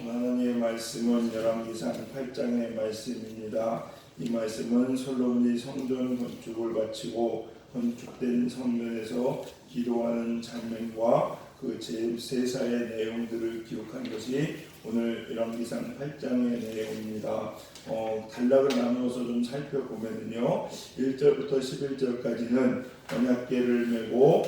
하나님의 말씀은 열왕기상 8장의 말씀입니다. 이 말씀은 솔로몬이 성전 건축을 마치고 건축된 성전에서 기도하는 장면과 그 제사의 내용들을 기록한 것이 오늘 열왕기상 8장의 내용입니다. 단락을 나누어서 좀 살펴보면요, 1절부터 11절까지는 언약궤를 메고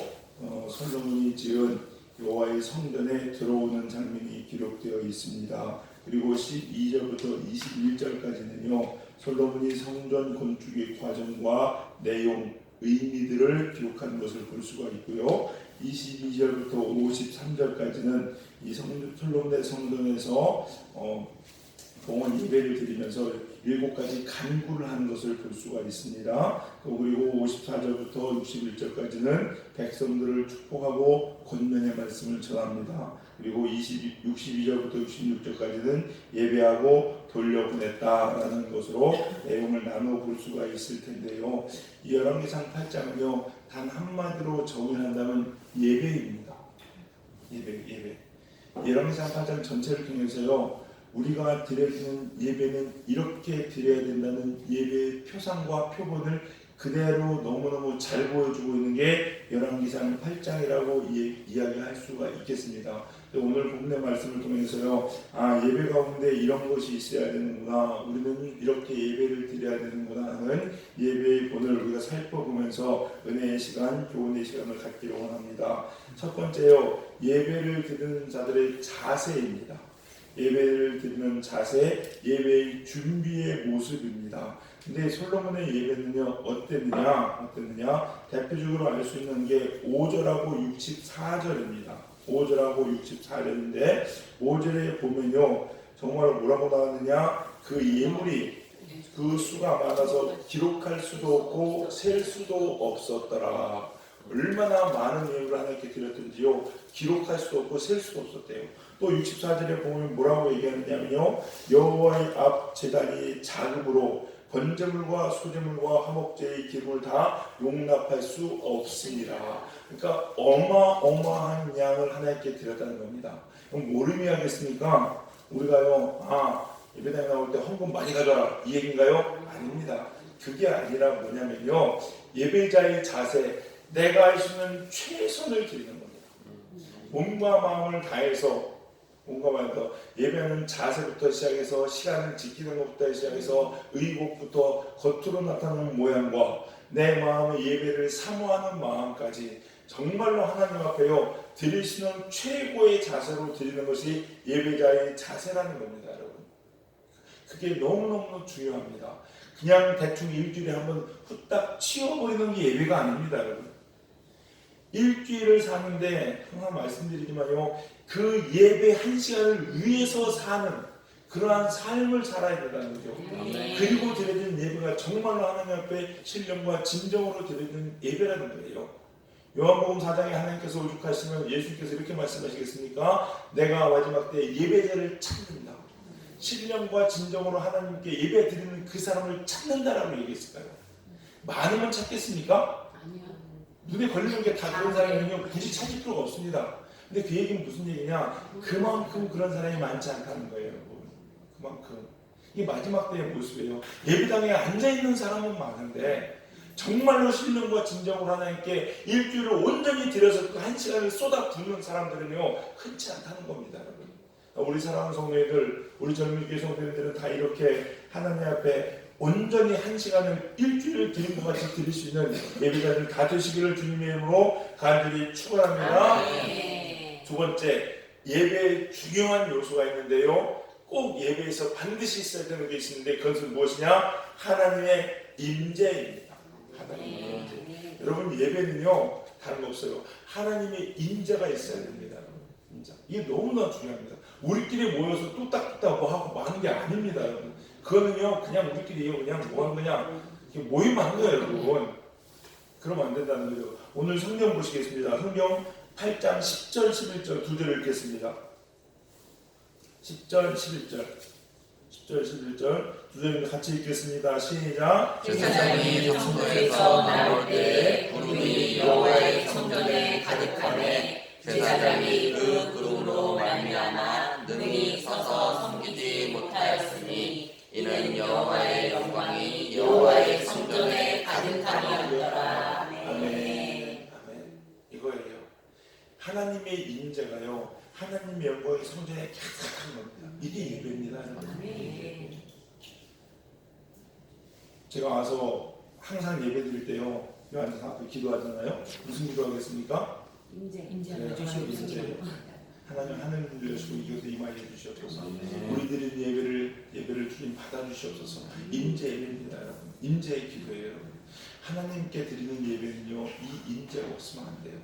솔로몬이 지은 여호와의 성전에 들어오는 장면이 기록되어 있습니다. 그리고 12절부터 21절까지는요, 솔로몬이 성전 건축의 과정과 내용, 의미들을 기록한 것을 볼 수가 있고요. 22절부터 53절까지는 이 솔로몬의 성전에서 봉헌 예배를 드리면서 7가지 간구를 하는 것을 볼 수가 있습니다. 그리고 54절부터 61절까지는 백성들을 축복하고 권면의 말씀을 전합니다. 그리고 62절부터 66절까지는 예배하고 돌려보냈다라는 것으로 내용을 나누어 볼 수가 있을 텐데요. 이 열왕기상 8장은요, 단 한마디로 정의한다면 예배입니다. 예배. 열왕기상 8장 전체를 통해서요, 우리가 드려지는 예배는 이렇게 드려야 된다는 예배의 표상과 표본을 그대로 너무너무 잘 보여주고 있는 게 열왕기상 8장이라고 이야기할 수가 있겠습니다. 오늘 본문의 말씀을 통해서요, 예배 가운데 이런 것이 있어야 되는구나, 우리는 이렇게 예배를 드려야 되는구나 하는 예배의 본을 우리가 살펴보면서 은혜의 시간, 교훈의 시간을 갖기를 원합니다. 첫 번째요, 예배를 드리는 자들의 자세입니다. 예배를 드리는 자세, 예배의 준비의 모습입니다. 근데 솔로몬의 예배는요, 어땠느냐? 대표적으로 알 수 있는 게 5절하고 64절입니다. 5절하고 64절인데 5절에 보면요, 정말 뭐라고 나왔느냐? 그 예물이 그 수가 많아서 기록할 수도 없고 셀 수도 없었더라. 얼마나 많은 예물을 하나님께 드렸든지요, 기록할 수도 없고 셀 수도 없었대요. 또 64절에 보면 뭐라고 얘기하느냐면요, 여호와의 앞 제단이 자급으로 번제물과 소제물과 화목제의 기름을 다 용납할 수 없습니다. 그러니까 어마어마한 양을 하나님께 드렸다는 겁니다. 그럼 뭘 의미하겠습니까? 우리가요, 예배당에 나올 때 헌금 많이 가져라, 이 얘기인가요? 아닙니다. 그게 아니라 뭐냐면요, 예배자의 자세, 내가 할 수 있는 최선을 드리는 겁니다. 몸과 마음을 다해서 예배하는 자세부터 시작해서 시간을 지키는 것부터 시작해서 의복부터 겉으로 나타나는 모양과 내 마음의 예배를 사모하는 마음까지 정말로 하나님 앞에요, 드릴 수 있는 최고의 자세로 드리는 것이 예배자의 자세라는 겁니다, 여러분. 그게 너무너무 중요합니다. 그냥 대충 일주일에 한번 후딱 치워버리는 게 예배가 아닙니다, 여러분. 일주일을 사는데 항상 말씀드리지만요, 그 예배 한 시간을 위해서 사는 그러한 삶을 살아야 된다는 거죠. 그리고 드려지는 예배가 정말로 하나님 앞에 신령과 진정으로 드려지는 예배라는 거예요. 요한복음 4장에 하나님께서 오죽하시면 예수님께서 이렇게 말씀하시겠습니까? 내가 마지막 때 예배자를 찾는다. 신령과 진정으로 하나님께 예배 드리는 그 사람을 찾는다라고 얘기했을까요? 많으면 찾겠습니까? 눈에 걸리는 게 다 그런 사람이면요, 굳이 찾을 필요가 없습니다. 근데 그 얘기는 무슨 얘기냐? 그만큼 그런 사람이 많지 않다는 거예요, 여러분. 그만큼. 이게 마지막 때의 모습이에요. 예배당에 앉아있는 사람은 많은데 정말로 신령과 진정으로 하나님께 일주일을 온전히 들여서 그 한 시간을 쏟아 붓는 사람들은요, 흔치 않다는 겁니다, 여러분. 우리 사랑하는 성도님들, 우리 젊은 교회 성도님들은 다 이렇게 하나님 앞에 온전히 한 시간을 일주일을 드린 것 같이 드릴 수 있는 예배자들 다 되시기를 주님의 이름으로 간절히 축원합니다. 두 번째, 예배에 중요한 요소가 있는데요, 꼭 예배에서 반드시 있어야 되는 게 있는데 그것은 무엇이냐? 하나님의 임재입니다. 하나님의 임재. 여러분, 예배는요, 다른 거 없어요. 하나님의 임재가 있어야 됩니다. 임재. 이게 너무나 중요합니다. 우리끼리 모여서 뚝딱뚝딱 뭐 하고 뭐 하는 게 아닙니다, 여러분. 그거는요, 그냥 우리끼리 그냥 뭐 하는 거냐, 모이면 하는 거예요, 여러분. 그러면 안 된다는 거죠. 오늘 성경 보시겠습니다. 성경 8장 10절 11절 두 절 읽겠습니다. 10절 11절 두 절 같이 읽겠습니다. 시작. 제사장이 성소에서 나올 때에 구름이 여호와의 성전에 가득하매 제사장이 그 구름으로 말미암아 능히 서서 섬기지 못하였으니 이는 여호와의 영광이 여호와의 성전에 가득함이었더라. 아멘. 이거예요. 하나님의 임재가요, 하나님의 영광이 성전에 가득한 겁니다. 이게 예배입니다. 제가 와서 항상 예배 드릴 때요, 여기 앉아서 앞에 기도하잖아요. 무슨 기도하겠습니까? 인재 인재. 하나님 하늘을 여시고 이것도 임하여 주시옵소서. 우리들의 예배를 주님 받아주시옵소서. 임재 예배입니다, 여러분. 임재의 기도예요, 여러분. 하나님께 드리는 예배는요, 이 임재가 없으면 안 돼요.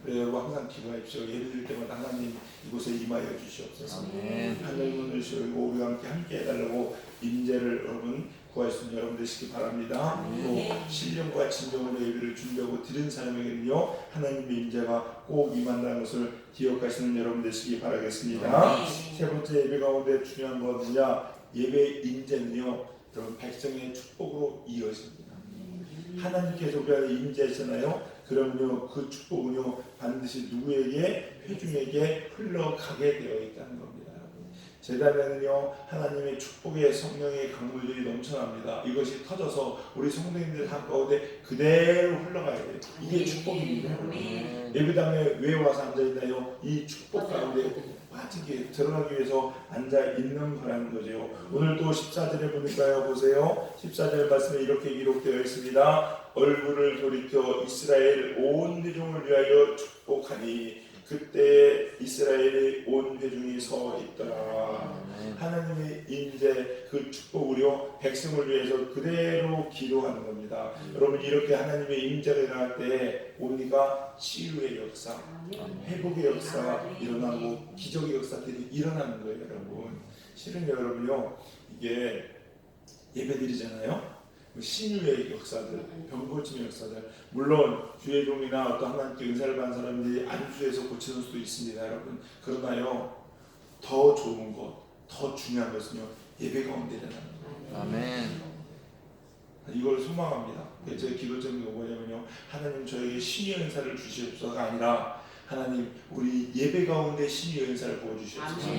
그래서 여러분 항상 기도하십시오. 예배 드릴 때마다 하나님 이곳에 임하여 주시옵소서. 하늘 문을 열고 우리와 함께 해달라고 임재를 여러분 구할 수 있는 여러분 되시기 바랍니다. 또 신령과 진정으로 예배를 준비하고 드린 사람에게는요, 하나님의 임재가 꼭 임한다는 것을 기억하시는 여러분 되시기 바라겠습니다. 세 번째 예배 가운데 중요한 것은요, 예배의 임재는요, 여러분 백성의 축복으로 이어집니다. 하나님께서 우리 안에 임재하잖아요. 그러면요, 그 축복은요 반드시 누구에게, 회중에게 흘러가게 되어 있다는 겁니다. 제단에는요, 하나님의 축복의 성령의 강물들이 넘쳐납니다. 이것이 터져서 우리 성도님들 한가운데 그대로 흘러가야 돼요. 이게 축복입니다. 예배당에 왜 와서 앉아있나요? 이 축복 가운데 빠지게 들어가기 위해서 앉아있는 거라는 거죠. 오늘 또 14절에 보니까요, 보세요. 14절 말씀에 이렇게 기록되어 있습니다. 얼굴을 돌이켜 이스라엘 온 회중을 위하여 축복하니 그때 이스라엘의 온 회중이 서 있더라. 하나님의 임재, 그 축복으로 백성을 위해서 그대로 기도하는 겁니다. 여러분, 이렇게 하나님의 임재가 일어날 때 우리가 치유의 역사, 회복의 역사가 일어나고 기적의 역사들이 일어나는 거예요, 여러분. 실은 여러분요, 이게 예배드리잖아요. 신유의 역사들, 병고침의 역사들, 물론 주의종이나 어떤 하나님께 은사를 받은 사람들이 안수해서 고치는 수도 있습니다, 여러분. 그러나요, 더 좋은 것, 더 중요한 것은요, 예배 가운데 일어나는 거예요. 아멘. 이걸 소망합니다. 제 기도적인 거 뭐냐면요, 하나님 저에게 신유의 은사를 주시옵소서가 아니라 하나님 우리 예배 가운데 신유의 은사를 부어주시옵소서.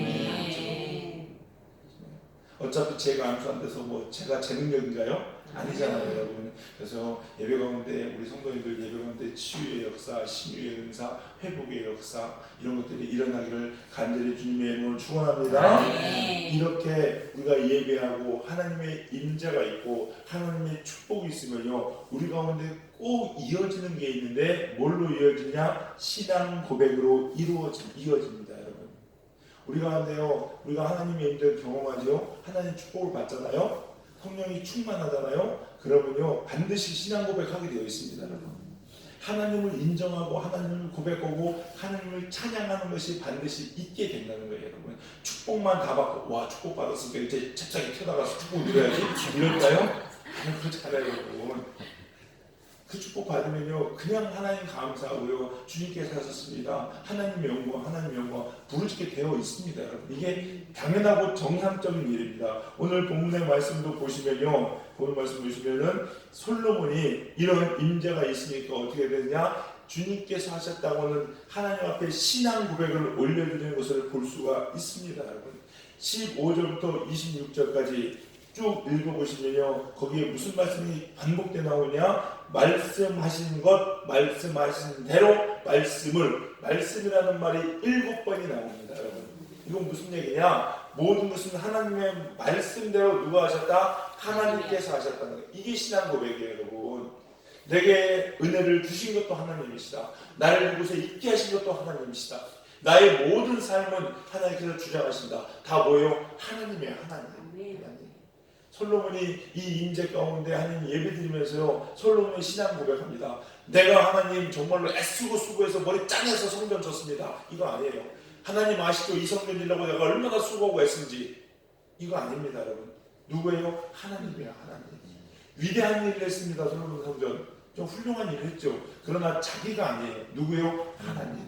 어차피 제가 안수 안 돼서 뭐 제가 제 능력인가요? 아니잖아요, 여러분. 그래서 예배 가운데 우리 성도님들 예배 가운데 치유의 역사, 신유의 은사, 회복의 역사, 이런 것들이 일어나기를 간절히 주님의 이름으로 축원합니다. 이렇게 우리가 예배하고 하나님의 임재가 있고 하나님의 축복이 있으면요, 우리 가운데 꼭 이어지는 게 있는데 뭘로 이어지냐? 신앙 고백으로 이어집니다, 여러분. 우리 가운데요, 우리가 하나님의 임재를 경험하죠. 하나님 축복을 받잖아요. 성령이 충만하잖아요. 그러면요, 반드시 신앙 고백하게 되어 있습니다, 여러분. 하나님을 인정하고 하나님을 고백하고 하나님을 찬양하는 것이 반드시 있게 된다는 거예요, 여러분. 축복만 다 받고 와, 축복 받았으니까 이제 책상에 켜나가서 축복 누려야지 이럴까요? 아니, 그렇지 않아요, 여러분. 그 축복 받으면요, 그냥 하나님 감사하고요, 주님께서 하셨습니다, 하나님의 영광 부르짖게 되어 있습니다, 여러분. 이게 당연하고 정상적인 일입니다. 오늘 본문의 말씀도 보시면요, 본문 말씀 보시면은 솔로몬이 이런 임재가 있으니까 어떻게 되느냐, 주님께서 하셨다고는 하나님 앞에 신앙 고백을 올려드리는 것을 볼 수가 있습니다, 여러분. 15절부터 26절까지 쭉 읽어보시면요, 거기에 무슨 말씀이 반복되어 나오냐, 말씀하신 것, 말씀하신 대로 말씀이라는 말이 7번이 나옵니다, 여러분. 이건 무슨 얘기냐? 모든 것은 하나님의 말씀대로 누가 하셨다? 하나님께서 하셨다는 거예요. 이게 신앙 고백이에요, 여러분. 내게 은혜를 주신 것도 하나님이시다. 나를 이곳에 있게 하신 것도 하나님이시다. 나의 모든 삶은 하나님께서 주장하신다. 다 뭐예요? 하나님이에요, 하나님. 솔로몬이 이 임재 가운데 하나님 예배드리면서요, 솔로몬이 신앙 고백합니다. 내가 하나님 정말로 애쓰고 수고해서 머리 짠해서 성전 졌습니다. 이거 아니에요. 하나님 아시죠? 이 성전 지려고 내가 얼마나 수고하고 애쓴지. 이거 아닙니다, 여러분. 누구예요? 하나님이에요, 하나님. 위대한 일을 했습니다, 솔로몬 성전. 좀 훌륭한 일을 했죠. 그러나 자기가 아니에요. 누구예요? 하나님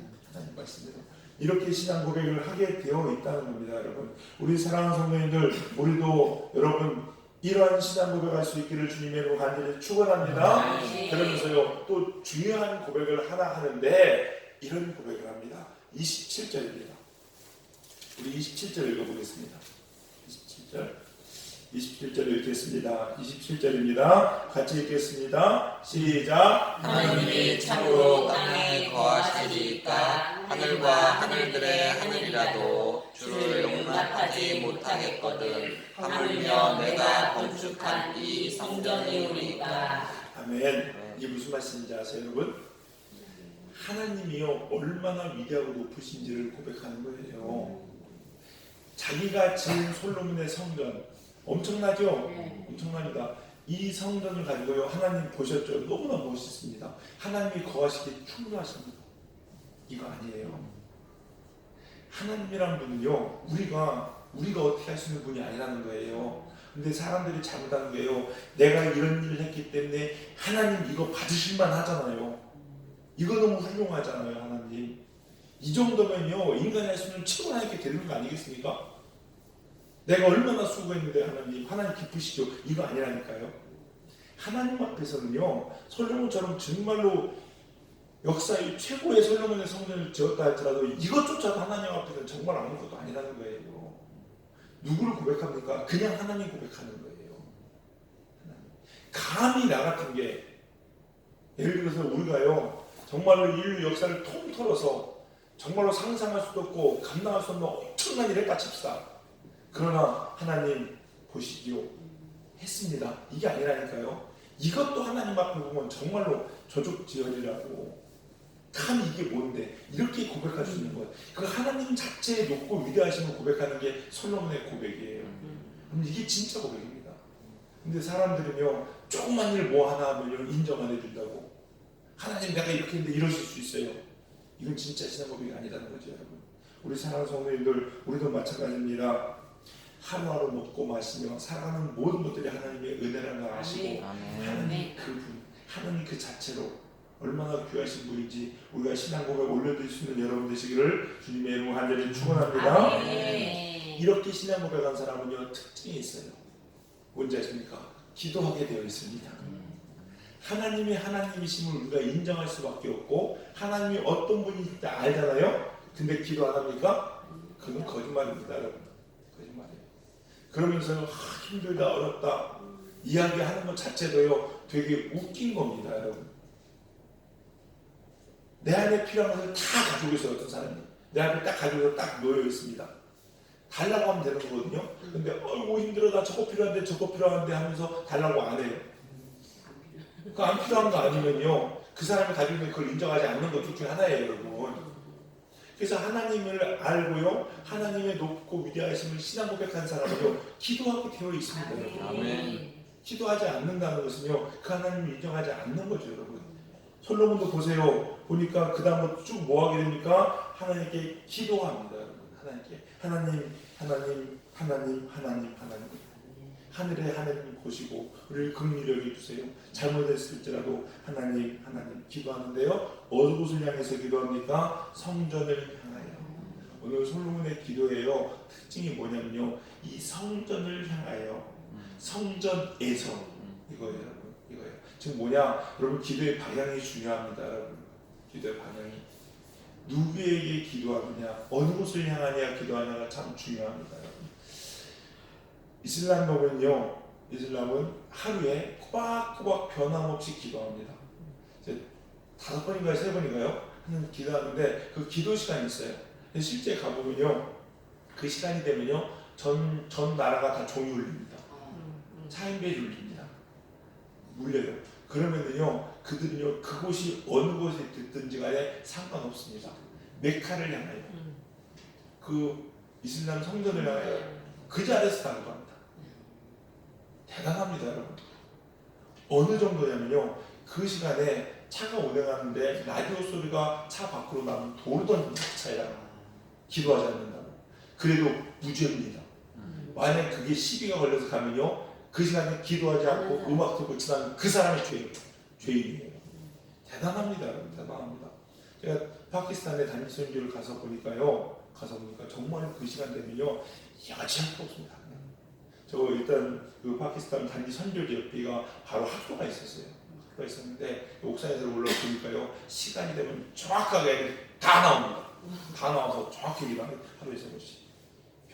말씀대로. 이렇게 신앙 고백을 하게 되어 있다는 겁니다, 여러분. 우리 사랑하는 성도님들, 우리도 여러분 이러한 신앙 고백할 수 있기를 주님의 이름으로 간절히 축원합니다. 그러면서요, 또 중요한 고백을 하나 하는데 이런 고백을 합니다. 27절입니다. 우리 27절 읽어보겠습니다. 27절 읽겠습니다. 27절입니다. 같이 읽겠습니다. 시작. 하나님이 참으로 땅에 거하시리이까 하늘과 하늘들의 하늘이라도 주를 용납하지 못하겠거든 하물며 내가 건축한 이 성전이오리이까. 아멘. 이게 무슨 말씀인지 아세요, 여러분? 하나님이요 얼마나 위대하고 높으신지를 고백하는 거예요. 자기가 지은 솔로몬의 성전 엄청나죠? 엄청납니다. 이 성전을 가지고요 하나님 보셨죠? 너무나 멋있습니다. 하나님이 거하시기에 충분하십니다. 이거 아니에요. 하나님이란 분은요 우리가 어떻게 할 수 있는 분이 아니라는 거예요. 근데 사람들이 잘못하는 거예요. 내가 이런 일을 했기 때문에 하나님 이거 받으실만 하잖아요. 이거 너무 훌륭하잖아요. 하나님 이 정도면요 인간이 할 수 있는 최고나 이렇게 되는 거 아니겠습니까? 내가 얼마나 수고했는데 하나님 기쁘시죠? 이거 아니라니까요. 하나님 앞에서는요 솔로몬처럼 정말로 역사의 최고의 솔로몬의 성전을 지었다 할지라도 이것조차도 하나님 앞에서는 정말 아무것도 아니라는 거예요. 누구를 고백합니까? 그냥 하나님 고백하는 거예요. 하나님. 감히 나 같은 게 예를 들어서 우리가요 정말로 인류 역사를 통틀어서 정말로 상상할 수도 없고 감당할 수 없는 엄청난 일을 했다 칩시다. 그러나 하나님 보시기요 했습니다. 이게 아니라니까요. 이것도 하나님 앞에 보면 정말로 저족지연이라고 감히 이게 뭔데 이렇게 고백할 수 있는 거예요. 그 하나님 자체의 높고 위대하심을 고백하는 게 솔로몬의 고백이에요. 그럼 이게 진짜 고백입니다. 근데 사람들은요 조그만 일 뭐 하나 하면 인정 안 해준다고 하나님 내가 이렇게 했는데 이러실 수 있어요. 이건 진짜 신앙 고백이 아니라는 거죠. 여러분 우리 사랑하는 성도님들 우리도 마찬가지입니다. 하루하루 먹고 마시며 살아가는 모든 것들이 하나님의 은혜라는 걸 아시고 하나님 그분 하나님 그 자체로 얼마나 귀하신 분인지 우리가 신앙 고백 올려드릴 수 있는 여러분 되시기를 주님의 이름으로 간절히 축원합니다. 이렇게 신앙 고백한 사람은요 특징이 있어요. 뭔지 아십니까? 기도하게 되어 있습니다. 하나님이 하나님이심을 우리가 인정할 수밖에 없고 하나님이 어떤 분인지 알잖아요. 근데 기도 안 합니까? 그건 거짓말입니다. 여러분 거짓말이에요. 그러면서 힘들다 어렵다 이야기하는 것 자체도요 되게 웃긴 겁니다. 여러분 내 안에 필요한 것을 다 가지고 있어요. 어떤 사람이 내 앞에 딱 가지고 딱 놓여 있습니다. 달라고 하면 되는 거거든요. 근데 어이구 힘들어 나 저거 필요한데 하면서 달라고 안 해요. 그 안 필요한 거 아니면요 그 사람이 가지고 있는 그걸 인정하지 않는 것 중에 하나예요. 여러분 그래서 하나님을 알고요 하나님의 높고 위대하심을 신앙 고백한 사람은요 기도하게 되어 있습니다. 여러분. 아멘. 기도하지 않는다는 것은요 그 하나님을 인정하지 않는 거죠. 여러분 솔로몬도 보세요. 보니까 그 다음부터 쭉 뭐 하게 됩니까? 하나님께 기도합니다. 여러분 하나님께 하나님 하늘에 하나님 보시고 우리를 긍휼히 여겨주세요. 잘못했을지라도 하나님 기도하는데요 어느 곳을 향해서 기도합니까? 성전을 향하여. 오늘 솔로몬의 기도예요 특징이 뭐냐면요 이 성전을 향하여 성전에서 이거예요. 여러분 이거예요. 지금 뭐냐 여러분 기도의 방향이 중요합니다. 여러분 기도의 방향이 누구에게 기도하느냐 어느 곳을 향하냐 기도하냐가 참 중요합니다. 여러분. 이슬람 보면요 이슬람은 하루에 꼬박꼬박 변함없이 기도합니다. 이제 5번인가요 3번인가요 하는 기도하는데 그 기도 시간이 있어요. 근데 실제 가보면요 그 시간이 되면요 전 나라가 다 종이 울립니다. 차인배이 울립니다. 물려요. 그러면은요 그들은요 그곳이 어느 곳에 있든지 간에 상관없습니다. 메카를 향하여 그 이슬람 성전을 향하여 그 자리에서 기도합니다. 대단합니다. 여러분 어느 정도냐면요 그 시간에 차가 운행하는데 라디오 소리가 차 밖으로 나면 도르던 차이라 기도하지 않는다고 그래도 무죄입니다. 만약 그게 시비가 걸려서 가면요 그 시간에 기도하지 않고 음악 듣고 지나면 그 사람이 죄인이에요. 대단합니다. 여러분 대단합니다. 제가 파키스탄에 단기 선교를 가서 보니까 정말 그 시간 되면요 여지할 거 없습니다. 저 일단 그 파키스탄 단기 선교지 옆에가 바로 학교가 있었어요. 학교가 있었는데 옥상에서 올라보니까요 시간이 되면 정확하게 다 나옵니다. 다 나와서 정확히 일하는 하루에 3번씩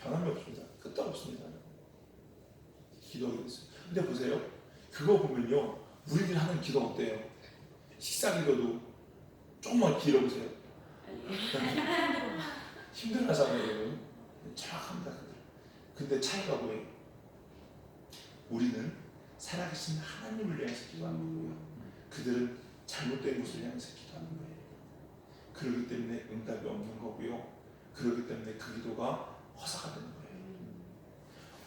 변함이 없습니다. 끝도 없습니다. 기도하게 됐어요. 근데 보세요. 그거 보면요. 우리들이 하는 기도 어때요? 식사 기도도 조금만 길어보세요. 힘들어하잖아요, 여러분. 정확합니다. 근데 차이가 뭐예요? 우리는 살아계신 하나님을 위해서 기도하는 거고요. 그들은 잘못된 곳을 향해서 기도하는 거예요. 그렇기 때문에 응답이 없는 거고요. 그렇기 때문에 그 기도가 허사가 되는 거예요.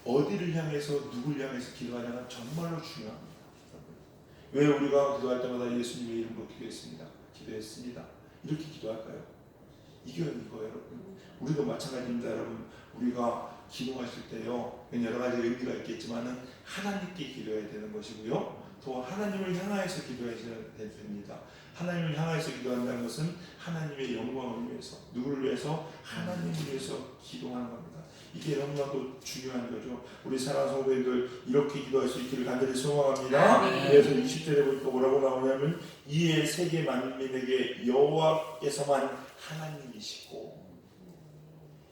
어디를 향해서 누굴 향해서 기도하냐가 정말로 중요합니다. 왜 우리가 기도할 때마다 예수님의 이름으로 기도했습니다. 이렇게 기도할까요? 이거예요, 여러분. 우리도 마찬가지입니다, 여러분. 우리가 기도하실 때요, 여러 가지 의미가 있겠지만은 하나님께 기도해야 되는 것이고요. 또 하나님을 향하여서 기도해야 됩니다. 하나님을 향하여서 기도한다는 것은 하나님의 영광을 위해서, 누구를 위해서? 하나님을 위해서 기도하는 겁니다. 이게 너무나도 중요한 거죠. 우리 사랑하는 성도님들 이렇게 기도할 수 있기를 간절히 소망합니다. 그래서 20절에 보니까 뭐라고 나오냐면 이에 세계 만민에게 여호와께서만 하나님이시고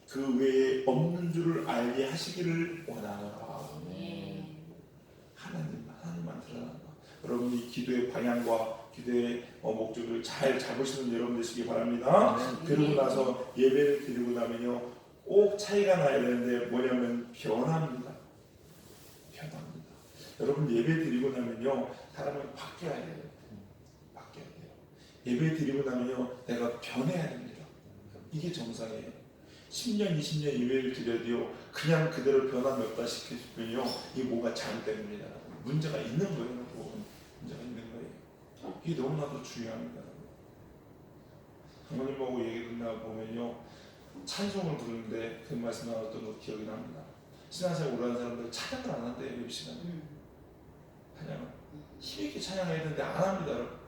그 외에 없는 줄을 알게 하시기를 원하노라. 하나님만 드러난다. 여러분이 기도의 방향과 기도의 목적을 잘 잡으시는 여러분 되시기 바랍니다. 그러고 나서 예배를 드리고 나면요 꼭 차이가 나야 되는데 뭐냐면 변합니다. 여러분 예배 드리고 나면요 사람은 바뀌어야 돼요. 예배 드리고 나면요 내가 변해야 됩니다. 이게 정상이에요. 10년 20년 예배를 드려도요 그냥 그대로 변함이 없다 싶으면요 이게 뭐가 잘못됩니다. 문제가 있는 거예요. 문제가 있는 거예요. 이게 너무나도 중요합니다. 장모님하고 얘기 끝나고 보면요 찬송을 부르는데 그 말씀 나왔던 거 기억이 납니다. 신앙생활 오래 하는 사람들 찬양을 안 한대요. 예배 시간에 찬양을 힘있게 찬양해야 되는데 안 합니다. 여러분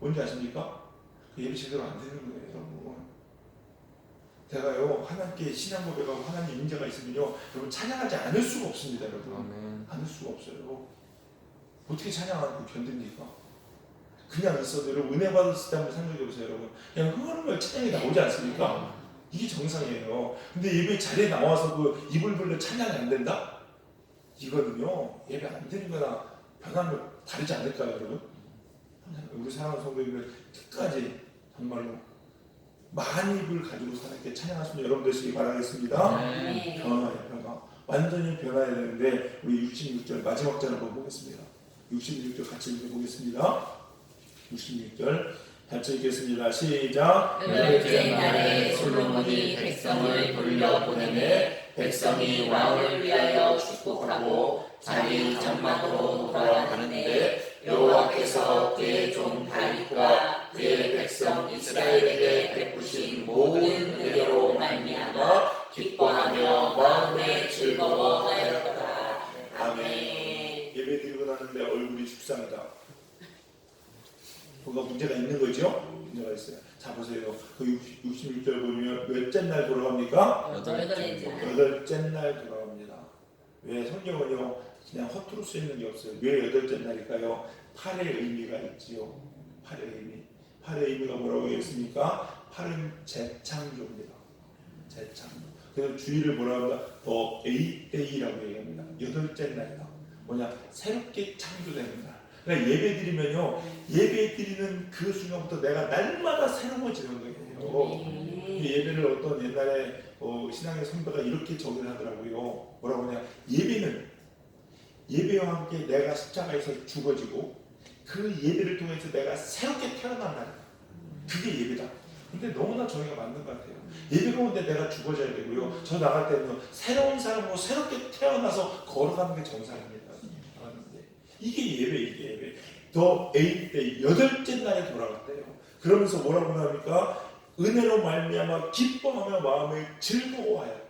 뭔지 아십니까? 그 예배 제대로 안 되는 거예요. 여러분 제가요 하나님께 신앙 고백하고 하나님 임재가 있으면요 여러분 찬양하지 않을 수가 없습니다. 여러분 않을 수가 없어요. 어떻게 찬양하고 견딥니까? 그냥 있어도 여러분 은혜 받았을 때 한번 생각해 보세요. 여러분 그냥 흐르는 찬양이 나오지 않습니까? 이게 정상이에요. 근데 예배 자리에 나와서 그 입을 벌려 찬양이 안 된다? 이거는요 예배 안 되는 거나 변함이 다르지 않을까요, 여러분? 우리 사랑하는 성도님들 끝까지 정말로 만입을 가지고 하나님께 찬양하시는 여러분 되시기 바라겠습니다. 변화. 완전히 변화해야 되는데 우리 66절 마지막 절 한번 보겠습니다. 66절 같이 읽어보겠습니다. 66절 같이 읽겠습니다. 시작. 열째 날에 솔로몬이 백성을 돌려보내매 백성이 왕을 위하여 축복하고 자기 장막으로 돌아가는데 여호와께서 그의 종 다윗과 그의 백성 이스라엘에게 베푸신 모든 은혜로 말미암아 기뻐하며 마음에 즐거워하였다. 아멘. 예배 드리고 나는데 얼굴이 죽상이다. 뭔가 문제가 있는 거죠? 문제가 있어요. 자 보세요. 그 66절 보면 몇째 날 돌아갑니까? 여덟째 날 돌아갑니다. 왜 성경은요 그냥 허투루 쓰이는 게 없어요. 왜 여덟째 날일까요? 8의 의미가 있지요. 8의 의미. 8의 의미가 뭐라고 했습니까? 8은 재창조입니다. 재창조. 그래서 주의를 뭐라고 합니다? 더 에이데이라고 얘기합니다. 여덟째 날이다. 뭐냐? 새롭게 창조되는 날. 그러니까 예배 드리면요 예배 드리는 그 순간부터 내가 날마다 새로워지는 거예요. 예배를 어떤 옛날에 신앙의 선배가 이렇게 정의를 하더라고요. 뭐라고 하냐? 예배는 예배와 함께 내가 십자가에서 죽어지고 그 예배를 통해서 내가 새롭게 태어난다. 그게 예배다. 근데 너무나 정의가 맞는 것 같아요. 예배 가운데 내가 죽어져야 되고요. 저 나갈 때는 새로운 사람으로 새롭게 태어나서 걸어가는 게 정상입니다. 이게 예배. 더 에잇데이 여덟째 날에 돌아갔대요. 그러면서 뭐라고 합니까? 은혜로 말미암아 기뻐하며 마음을 즐거워하였다.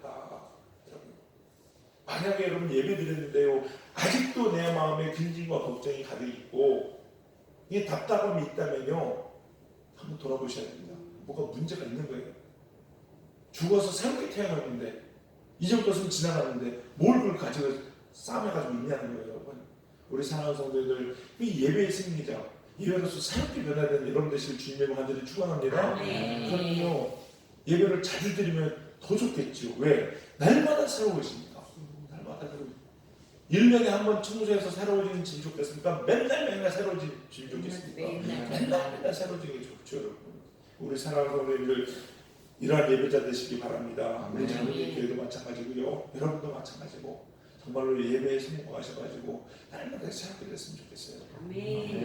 만약에 여러분 예배 드렸는데요 아직도 내 마음에 근심과 걱정이 가득 있고 이게 답답함이 있다면요 한번 돌아보셔야 됩니다. 뭐가 문제가 있는 거예요. 죽어서 새롭게 태어났는데 이전 것은 지나갔는데 뭘 그걸 가지고 싸매가지고 있냐는 거예요. 여러분 우리 사랑하는 성도들 이 예배의 승리자 예배로서 새롭게 변화되는 여러분 되실 주님의 간절히 축원합니다. 그럼요 예배를 자주 드리면 더 좋겠죠. 왜? 날마다 새로워지니까. 날마다 새로워지니까. 1년에 한 번 청소해서 새로워지는 집이 좋겠습니까? 맨날 새로워지는 집이 좋겠습니까? 맨날 새로워지는 게 좋죠, 여러분. 우리 사랑하는 성도님들, 이러한 예배자 되시기 바랍니다. 우리 젊은이 교회도 마찬가지고요. 여러분도 마찬가지고 정말로 예배에 성공하셔가지고 날마다 새롭게 됐으면 좋겠어요.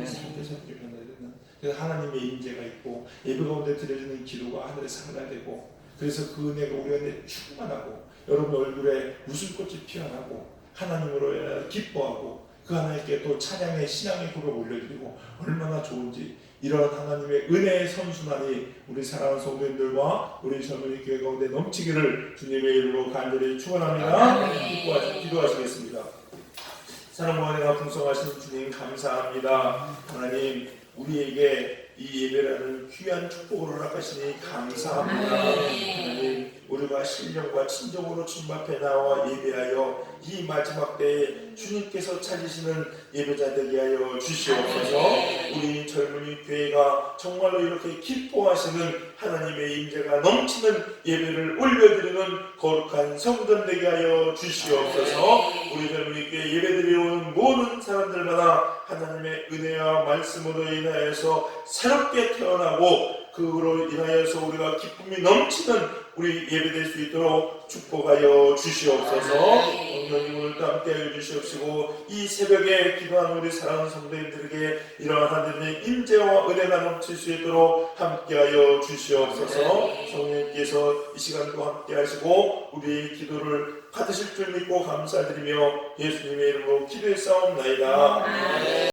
새롭게 변화되는. 그래서 하나님의 임재가 있고 예배 가운데 드려지는 기도가 하늘에 상달되고 되고, 그래서 그 은혜가 우리 안에 충만하고 여러분 얼굴에 웃음꽃이 피어나고 하나님으로 기뻐하고 그 하나님께 또 찬양의 신앙의 고백 올려드리고 얼마나 좋은지, 이런 하나님의 은혜의 선순환이 우리 사랑하는 성도님들과 우리 젊은이 교회 가운데 넘치기를 주님의 이름으로 간절히 축원합니다. 기도하시겠습니다. 사랑과 은혜가 풍성하신 주님 감사합니다. 하나님, 우리에게 이 예배라는 귀한 축복을 허락하시니 감사합니다. 하나님, 우리가 신령과 친정으로 주님 앞에 나와 예배하여 이 마지막 때에 주님께서 찾으시는 예배자 되게 하여 주시옵소서. 우리 젊은이 교회가 정말로 이렇게 기뻐하시는 하나님의 임재가 넘치는 예배를 올려드리는 거룩한 성전 되게 하여 주시옵소서. 우리 젊은이 교회 예배드리러 오는 모든 사람들마다 하나님의 은혜와 말씀으로 인하여서 새롭게 태어나고 그로 인하여서 우리가 기쁨이 넘치는 우리 예배될 수 있도록 축복하여 주시옵소서. 성령님 오늘도 함께하여 주시옵시고 이 새벽에 기도하는 우리 사랑하는 성도님들에게 이러한 하나님의 임재와 은혜가 넘칠 수 있도록 함께하여 주시옵소서. 성령님께서 이 시간도 함께하시고 우리의 기도를 받으실 줄 믿고 감사드리며 예수님의 이름으로 기도했사옵나이다.